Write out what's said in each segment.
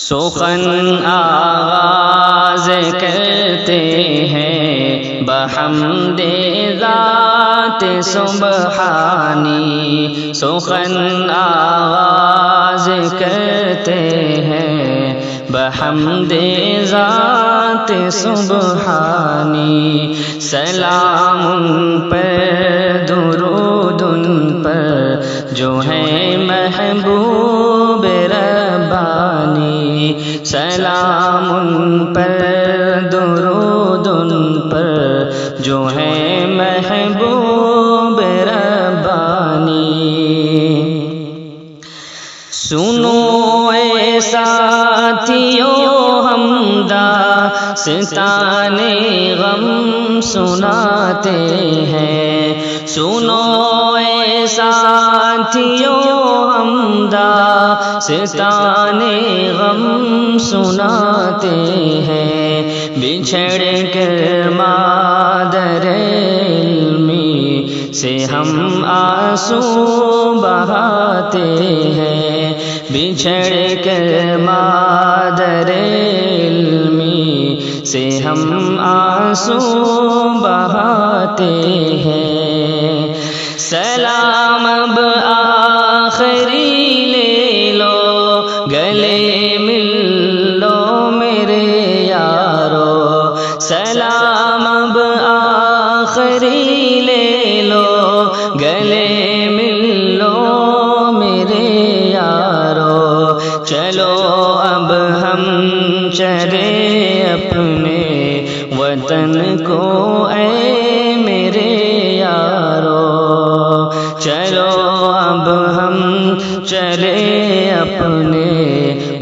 سخن آغاز کرتے ہیں بحمد ذات سبحانی، سخن آغاز کرتے ہیں بحمد ذات سبحانی، سلام ان پر درود ان پر جو ہے محبوب ربانی، سلام ان پر درود ان پر جو ہے محبوب ربانی۔ سنو اے ساتھیو ہم داستان غم سناتے ہیں، سنو اے ساتھیو ہم داستان غم سناتے ہیں، بچھڑ کر مادر علمی سے ہم آنسو بہاتے ہیں، بچھڑ کر مادر علمی سے ہم آنسو بہاتے ہیں، سلام اب آخری لے لو گلے مل لو میرے یارو، سلام اب آخری لے لو گلے مل لو میرے یارو، چلو اب ہم چلے اپنے وطن کو اے میرے یارو، چلو اب ہم چلے اپنے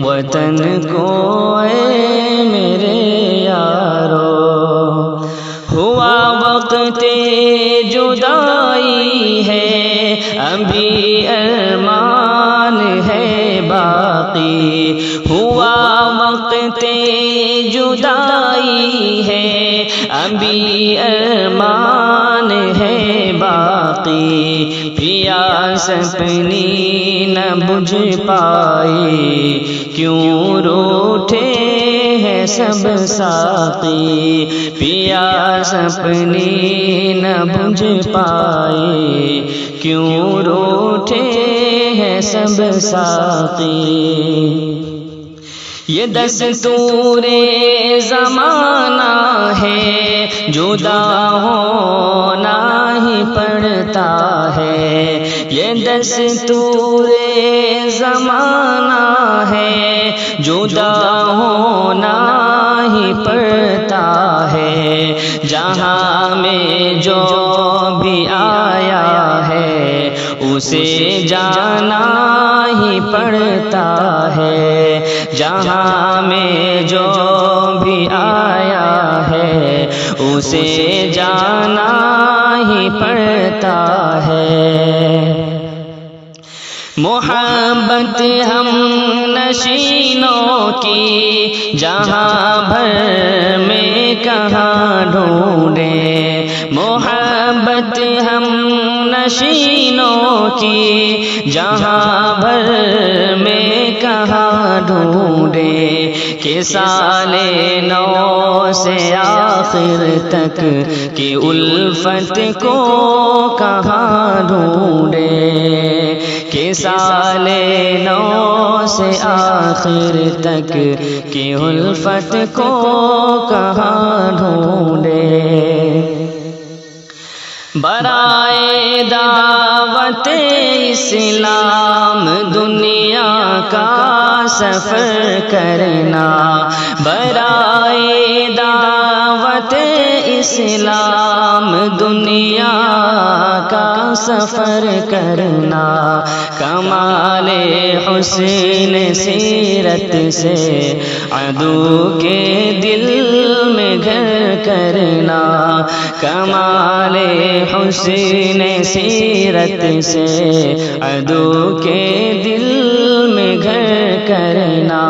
وطن کو اے میرے یارو، ہوا وقت جدائی ہے ابھی ارمان ہے باقی، ہوا وقت جدائی ہے ابھی ارمان ہے باقی، پیاس اپنی نہ بجھ پائی کیوں روٹھے ہیں سب ساقی، پیاس اپنی نہ بجھ پائی کیوں روٹھے ہیں سب ساقی، یہ دستور زمانہ ہے جدا ہونا ہی پڑتا ہے، یہ دستور زمانہ ہے جدا ہونا ہی پڑتا ہے، جہاں میں جو بھی آیا ہے اسے جانا ہی پڑتا ہے، جہاں میں جو بھی آیا ہے اسے جانا ہی پڑتا ہے، محبت ہم نشینوں کی جہاں بھر میں کہاں ڈھونڈیں، محبت ہم نشینوں کی جہاں بھر میں کہاں ڈھونڈیں، کہ سال نو سے آخر تک کی الفت کو کہاں ڈھونڈیں، کہ سال نو سے آخر تک کی الفت کو کہاں ڈھونڈیں، برائے دعوت اسلام دنیا کا سفر کرنا، برائے دعوت اسلام دنیا کا سفر کرنا، کمال حسن سیرت سے عدو کے دل میں گھر کرنا، کمال حسن سیرت سے عدو کے دل میں گھر کرنا،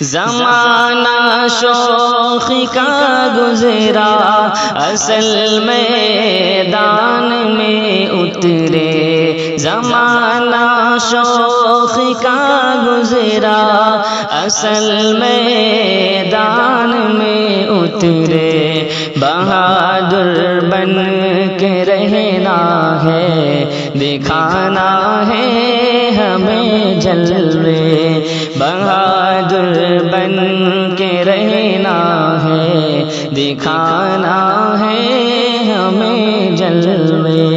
زمانہ شوخ کا گزرا اصل میدان میں اترے، زمانہ شوق کا گزرا اصل میدان میں اترے بہادر بن کے رہنا ہے دکھانا ہے ہمیں جلوے بہادر بن کے رہنا ہے دکھانا ہے ہمیں جلوے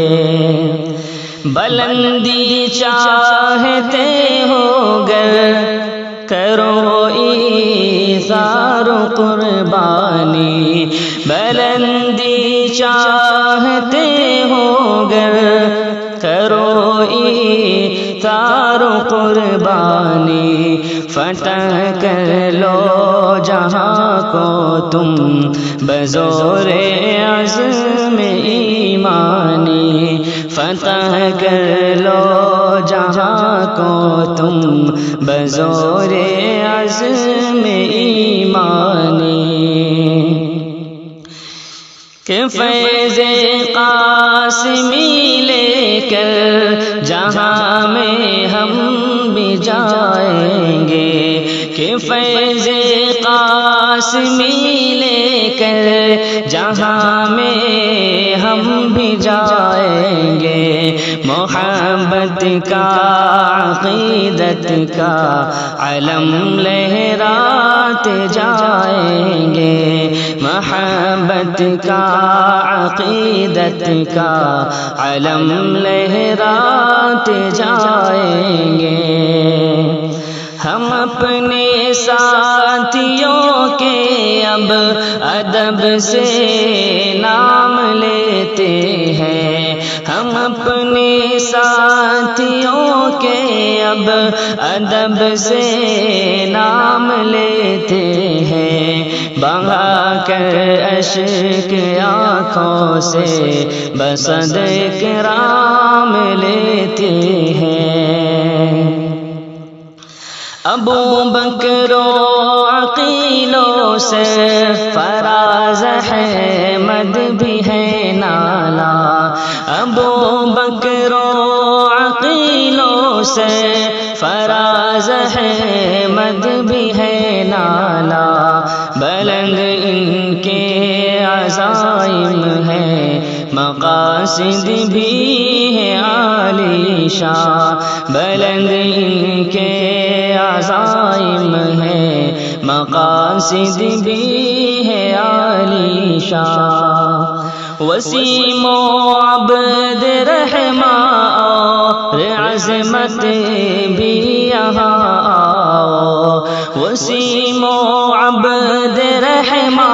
بلندی چاہتے ہو گر کرو ایثار و قربانی بلندی چاہتے ہو گر کرو ایثار و قربانی فتح کر لو جہاں کو تم بزور عزم ایمانی فتح کر لو جہاں کو تم بزور عزم ایمانی کہ فیض قاسمی لے کر جہاں میں ہم بھی جائیں گے کہ فیض قاسمی لے کر جہاں میں ہم بھی جائیں گے محبت کا عقیدت کا علم لہراتے جائیں گے محبت کا عقیدت کا علم لہراتے جائیں گے ہم اپنے ساتھیوں کے اب ادب سے نام لیتے ہیں ہم اپنے ساتھیوں کے اب ادب سے نام لیتے ہیں بہا کر اشک آنکھوں سے بصد اکرام لیتے ہیں ابو بکر و عقیل و سرفراز احمد بھی ہے نالا ابو بکر و عقیل و سرفراز احمد بھی ہے نالا بلند ان کے عزائم ہے مقاصد بھی ہے عالی شان بلند ان کے عزائم ہے مقاصد بھی ہے عالی شان وسیم و عبد رحماں اور عظمت بھی یہاں آؤ وسیم و عبد رحماں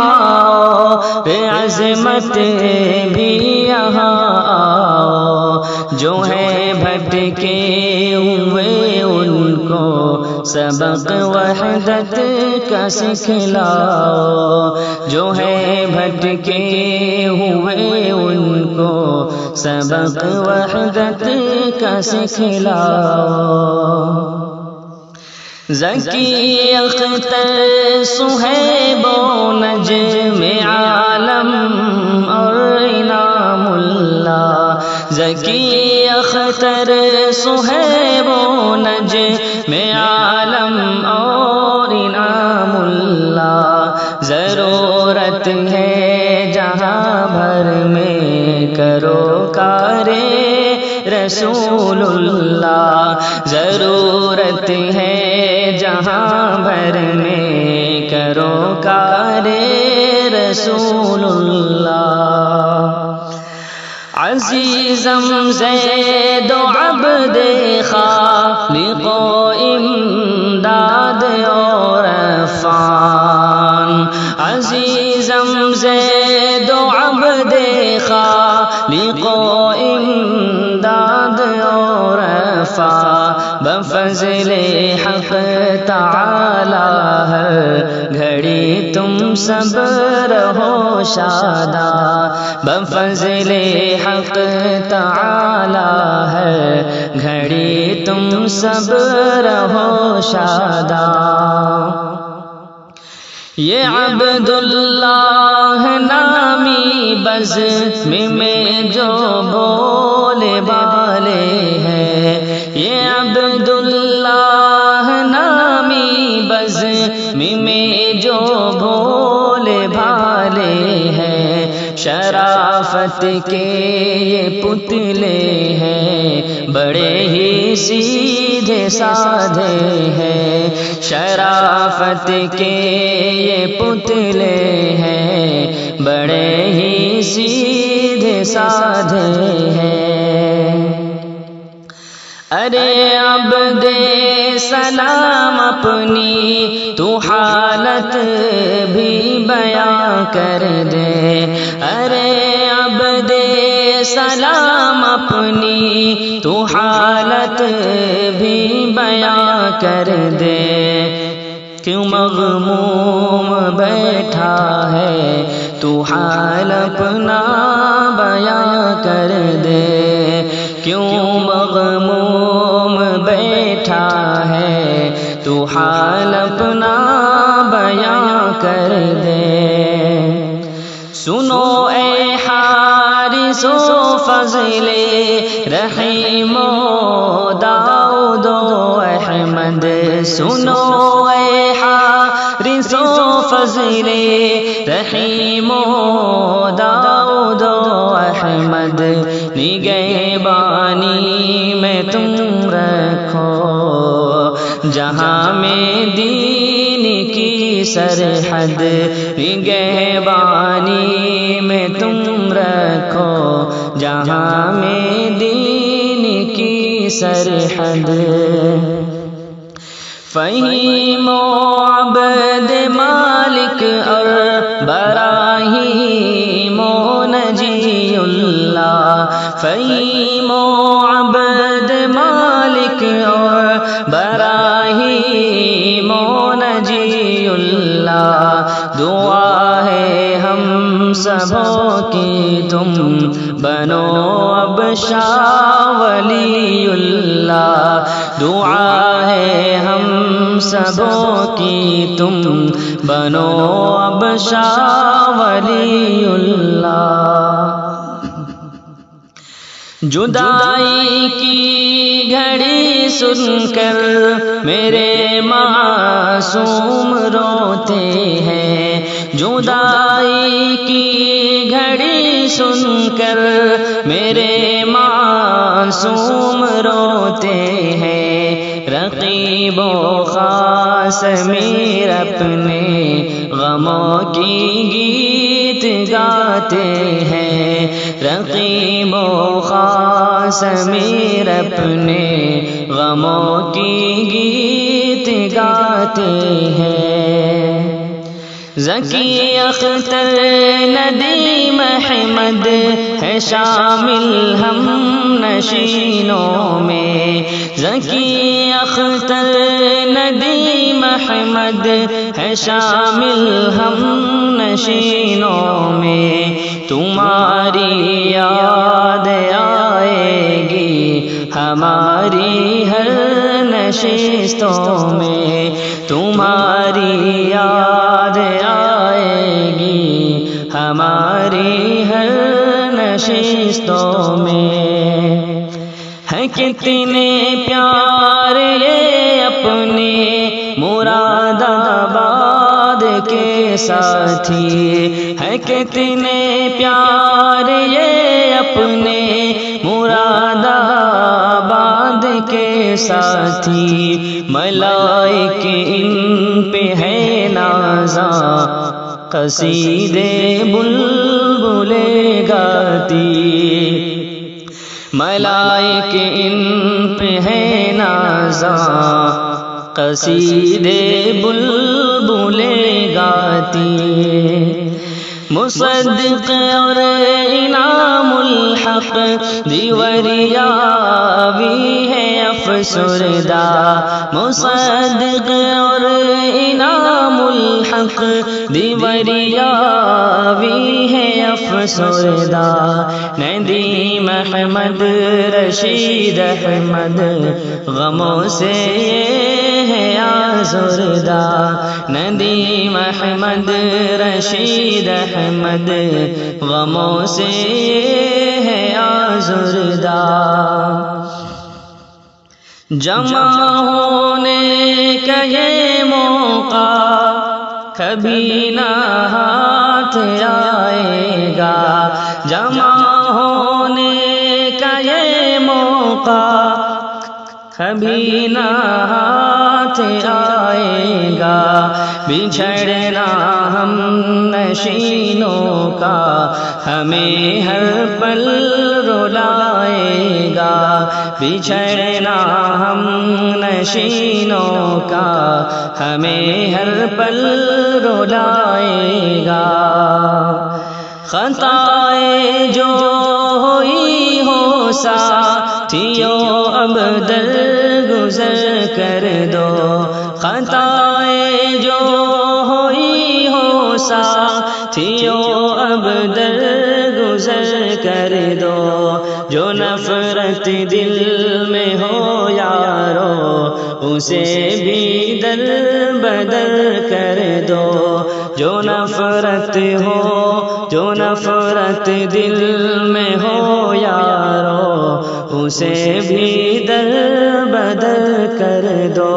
اور عظمت بھی یہاں آؤ جو ہے بھٹکے ہوئے ان کو سبق وحدت کا سکھلاؤ جو ہے بھٹکے ہوئے ان کو سبق وحدت کا سکھلاؤ ذکی اختر صہیب و نجم عالم اور انعام اللہ ذکی اختر صہیب و نجم عالم اور انعام اللہ ضرورت ہے جہاں بھر میں کرو کارے رسول اللہ ضرورت ہے جہاں بھر میں کرو کارے رسول اللہ عزیزم زید و عبد خالق و امداد اور عفان عزیزم زید و عبد خالق و امداد اور عفان بفضل حق تعالی ہر گھڑی تم سب رہو شادہ بفضل حق تعالی ہر گھڑی تم سب رہو شادہ یہ عبداللہ نامی بزم میں جو بولے بالے ہیں یہ عبداللہ نامی بزم میں جو بھولے بھالے ہیں، شرافت کے یہ پتلے ہیں، بڑے ہی سیدھے سادھے ہیں، شرافت کے یہ پتلے ہیں، بڑے ہی سیدھے سادھے ہیں۔ ارے عبد سلام اپنی تو حالت بھی بیان کر دے، ارے عبد سلام اپنی تو حالت بھی بیان کر دے، کیوں مغموم بیٹھا ہے تو حال اپنا بیان کر دے، کیوں مغموم بیٹھا ہے تو حال اپنا بیان کر دے۔ سنو اے حارث و فضل رحیم و داؤد و احمد، سنو اے حارث و فضل رحیم و داؤد و احمد، نگہبانی میں تم رکھو جہاں میں دین کی سرحد، نگہبانی میں تم رکھو جہاں میں دین کی سرحد۔ فہیم و عبد مالک اور براہیم و نجی اللہ، فہیم و عبد مالک اور براہیم و نجی اللہ، دعا ہے ہم سبوں کی تم بنو اب شاہ ولی اللہ، دعا ہے ہم سبوں کی تم بنو اب شاہ ولی اللہ۔ جدائی کی گھڑی سن کر میرے معصوم روتے ہیں، جدائی کی گھڑی سن کر میرے معصوم روتے ہیں، رقیب و خاص میر اپنے غموں کی گیت گاتے ہیں، رقیب و خاص میر اپنے غموں کی گیت گاتے ہیں۔ ذکی اختر ندیم احمد ہے شامل ہم نشینوں میں، ذکی اختر ندیم احمد ہے شامل ہم نشینوں میں، تمہاری یاد آئے گی ہماری ہر نشستوں میں، تمہاری یاد آئے گی ہماری ہر نشستوں میں۔ ہے کتنے پیارے اپنے مراد آباد کے ساتھی، ہے کتنے پیارے اپنے مراد آباد کے ساتھی، ملائک ان پہ ہے نازاں قصیدے بلبلیں گاتی، ملائک ان پہ ہے نازاں قصیدے بلبلیں گاتی۔ مصدق اور انعام الحق دیوریا بھی ہے افسردہ، مصدق اور انعام الحق دیوریا بھی ہے افسردہ، ندیم احمد رشید احمد غموں سے ہے آزردہ، ندیم احمد رشید احمد غموں سے ہے آزردہ۔ جمع ہونے کا یہ موقع کبھی نہ ہاتھ آئے گا، جمع ہونے کا یہ موقع کبھی نہ ہاتھ آئے گا، بچھڑنا ہم نشینوں کا ہمیں ہر پل رلائے گا، بچھڑنا ہم نشینوں کا ہمیں ہر پل رلائے گا، خطائے جو ہوئی ہو ساتھیو اب درگزر کر دو، خطائے جو ہوئی ہو ساتھیو اب درگزر کر دو، جو نفرت دل میں ہو یارو اسے بھی در بدر کر دو، جو نفرت ہو، جو نفرت دل میں ہو یارو اسے بھی در بدر کر دو،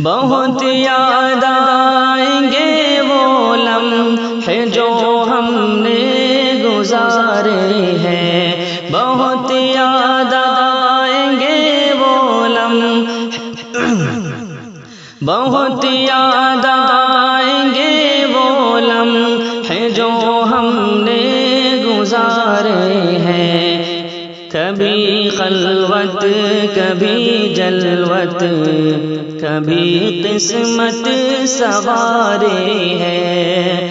بہت یاد آئیں گے وہ لمحے جو ہم نے گزارے ہیں، بہت یاد آئیں گے وہ لمحے، بہت یاد آئیں گے وہ لمحے جو ہم نے گزارے ہیں، کبھی خلوت کبھی جلوت کبھی قسمت سوارے ہیں،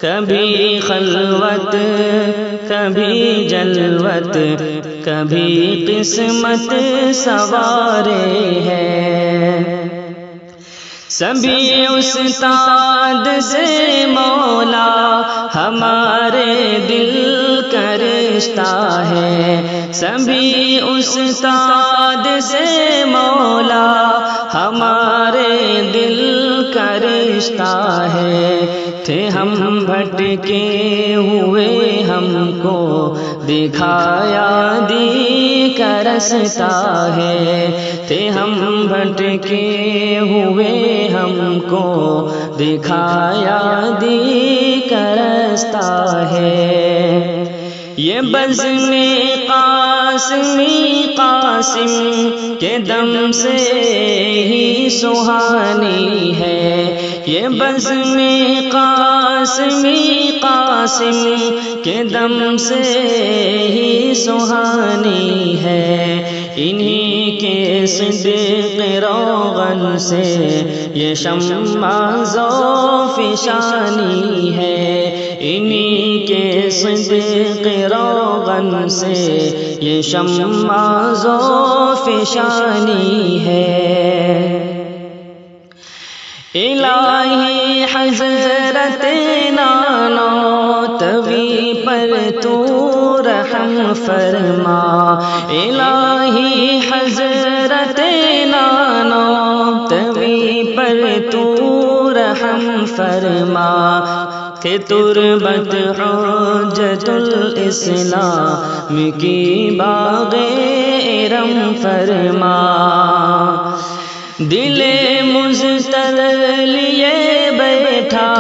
کبھی خلوت کبھی جلوت کبھی قسمت سوارے ہیں، سبھی استاد سے مولا ہمارے دل کا رشتہ ہے، سبھی استاد سے مولا ہمارے دل کا رشتہ ہے، تھے ہم بھٹکے ہوئے ہم کو دکھایا دی کا رستہ ہے، تھے ہم بھٹکے ہوئے ہم کو دکھایا دی کا رستہ ہے، یہ بزم قاسمی قاسم کے دم سے ہی سہانی ہے، یہ بزم قاسمی قاسم کے دم سے ہی سہانی ہے، انہی کے صدق روغن سے یہ شمع ذوفشانی ہے، انہی کے صدق روغن سے یہ شمع ذوفشانی ہے، الہی حضرت نانوتوی پر تو رحم فرما، الہی حضرت نانوتوی پر تو رحم فرما، کہ تربت حجت الاسلام کی باغ ارم فرما، دل مضطر لیے بیٹھا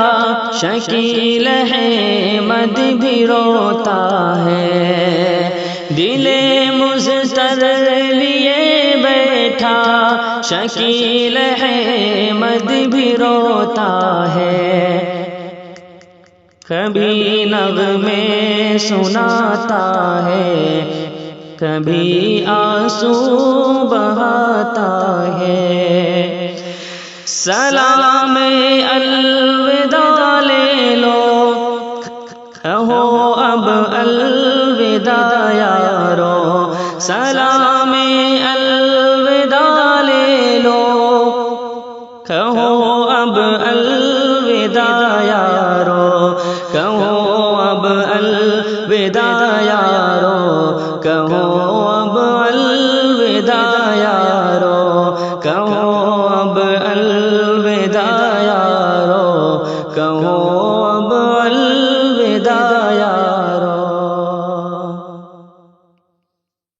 شکیل احمد بھی روتا ہے، دل مضطر لیے بیٹھا شکیل احمد بھی روتا ہے، کبھی نغمے سناتا ہے کبھی آنسو بہاتا ہے، سلام الوداع لے لو کہو اب الوداع یارو، سلام الوداع لے لو کہو اب الوداع یارو، کہو اب الوداع یارو، کہو اب الوداع یارو، کہو اب الوداع یارو، کہو